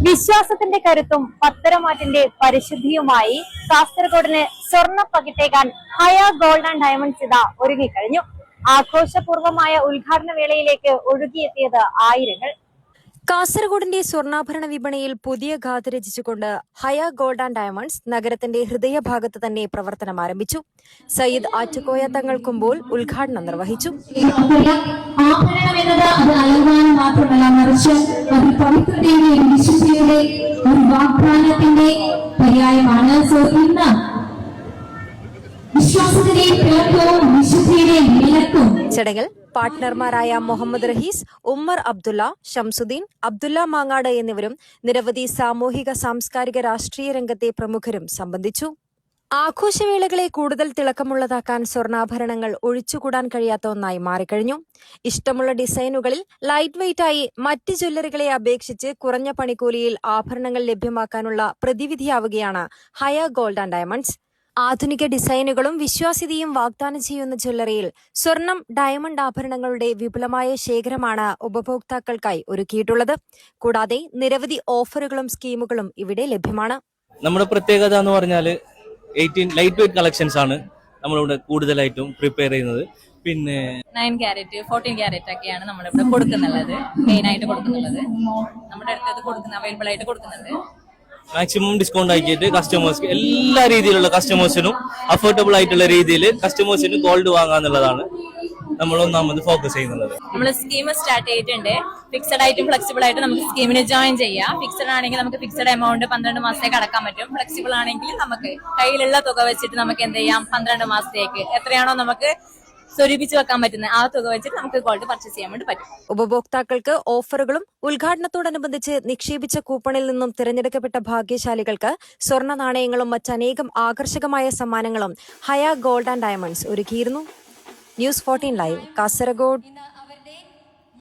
വിശ്വാസത്തിന്റെ കരുത്തും പത്തരമാറ്റിന്റെ പരിശുദ്ധിയുമായി കാസർഗോഡിന് സ്വർണ്ണ പകിട്ടേകാൻ ഹയ ഗോൾഡ് ആൻഡ് ഡയമണ്ട്സ് ഇതാ ഒരുങ്ങിക്കഴിഞ്ഞു. ആഘോഷപൂർവമായ ഉദ്ഘാടന വേളയിലേക്ക് ഒഴുകിയെത്തിയത് ആയിരങ്ങൾ. കാസർഗോഡിന്റെ സ്വർണ്ണാഭരണ വിപണിയിൽ പുതിയ ഗാഥ രചിച്ചുകൊണ്ട് ഹയ ഗോൾഡ് ആൻഡ് ഡയമണ്ട്സ് നഗരത്തിന്റെ ഹൃദയഭാഗത്ത് തന്നെ പ്രവർത്തനം ആരംഭിച്ചു. സയ്യിദ് ആറ്റുകോയ തങ്ങൾ കുമ്പോൾ ഉദ്ഘാടനം നിർവഹിച്ചു. ആഭരണം എന്നത് അത് അലങ്കാരം മാത്രമല്ല, മറിച്ച് അത് പവിത്രതയുടെ വിശുദ്ധിയുടെ ഒരു വാഗ്ദാനത്തിന്റെ പര്യായമാണ്. ഇന്ന് വിശ്വാസത്തിന്റെയും തിളക്കവും വിശുദ്ധിയുടെയും വിലക്കും ചടങ്ങിൽ പാർട്ട്ണർമാരായ മുഹമ്മദ് റഹീസ്, ഉമ്മർ അബ്ദുള്ള, ഷംസുദ്ദീൻ, അബ്ദുള്ള മാങ്ങാട് എന്നിവരും നിരവധി സാമൂഹിക സാംസ്കാരിക രാഷ്ട്രീയ രംഗത്തെ പ്രമുഖരും സംബന്ധിച്ചു. ആഘോഷവേളകളെ കൂടുതൽ തിളക്കമുള്ളതാക്കാൻ സ്വർണ്ണാഭരണങ്ങൾ ഒഴിച്ചുകൂടാൻ കഴിയാത്ത ഒന്നായി മാറിക്കഴിഞ്ഞു. ഇഷ്ടമുള്ള ഡിസൈനുകളിൽ ലൈറ്റ് വെയ്റ്റായി മറ്റ് ജ്വല്ലറികളെ അപേക്ഷിച്ച് കുറഞ്ഞ പണിക്കൂലിയിൽ ആഭരണങ്ങൾ ലഭ്യമാക്കാനുള്ള പ്രതിവിധിയാവുകയാണ് ഹയ ഗോൾഡ് ആൻഡ് ഡയമണ്ട്സ്. ആധുനിക ഡിസൈനുകളും വിശ്വാസ്യതയും വാഗ്ദാനം ചെയ്യുന്ന ജ്വല്ലറിയിൽ സ്വർണം, ഡയമണ്ട് ആഭരണങ്ങളുടെ വിപുലമായ ശേഖരമാണ് ഉപഭോക്താക്കൾക്കായി ഒരുക്കിയിട്ടുള്ളത്. കൂടാതെ നിരവധി ഓഫറുകളും സ്കീമുകളും ഇവിടെ ലഭ്യമാണ്. നമ്മുടെ പ്രത്യേകത എന്ന് പറഞ്ഞാൽ 18 ലൈറ്റ് വെയിറ്റ് കളക്ഷൻസ് ആണ് നമ്മളിവിടെ കൂടുതലായിട്ടും പ്രിപ്പയർ ചെയ്യുന്നത്. പിന്നെ 9 ക്യാരറ്റ് 14 ക്യാരറ്റ് ഒക്കെയാണ് നമ്മളിവിടെ കൊടുക്കുന്നുള്ളത്, മെയിൻ ആയിട്ട് കൊടുക്കുന്നുള്ളത്. നമ്മുടെ അടുത്തത് അവൈലബിൾ ആയിട്ട് കൊടുക്കുന്നുണ്ട്. മാക്സിമം ഡിസ്കൗണ്ട് ആക്കിയിട്ട് കസ്റ്റമേഴ്സ്, എല്ലാ രീതിയിലുള്ള കസ്റ്റമേഴ്സിനും അഫോർഡബിൾ ആയിട്ടുള്ള രീതിയിൽ കസ്റ്റമേഴ്സിന് ഗോൾഡ് വാങ്ങാന്നുള്ളതാണ് നമ്മൾ ഒന്നാമത് ഫോക്കസ് ചെയ്യുന്നത്. നമ്മൾ സ്കീം സ്റ്റാർട്ട് ചെയ്തിട്ടുണ്ട്. ഫിക്സഡ് ആയിട്ടും ഫ്ലെക്സിബിൾ ആയിട്ട് നമുക്ക് സ്കീമിന് ജോയിൻ ചെയ്യാം. ഫിക്സഡ് ആണെങ്കിൽ നമുക്ക് ഫിക്സഡ് എമൗണ്ട് 12 മാസത്തേക്ക് അടക്കാൻ പറ്റും. ഫ്ലെക്സിബിൾ ആണെങ്കിൽ നമുക്ക് കയ്യിലുള്ള തുക വെച്ചിട്ട് നമുക്ക് എന്ത് ചെയ്യാം, 12 മാസത്തേക്ക് എത്രയാണോ നമുക്ക് സ്വരൂപിച്ച് വെക്കാൻ പറ്റുന്ന ആ തുക വെച്ചിട്ട് നമുക്ക് ഗോൾഡ് പർച്ചേസ് ചെയ്യാൻ വേണ്ടി പറ്റും. ഉപഭോക്താക്കൾക്ക് ഓഫറുകളും ഉദ്ഘാടനത്തോടനുബന്ധിച്ച് നിക്ഷേപിച്ച കൂപ്പണിൽ നിന്നും തിരഞ്ഞെടുക്കപ്പെട്ട ഭാഗ്യശാലികൾക്ക് സ്വർണ്ണ നാണയങ്ങളും മറ്റനേകം ആകർഷകമായ സമ്മാനങ്ങളും ഹയ ഗോൾഡ് ആൻഡ് ഡയമണ്ട്സ് ഒരുക്കിയിരുന്നു. News 14 live, Kasaragod.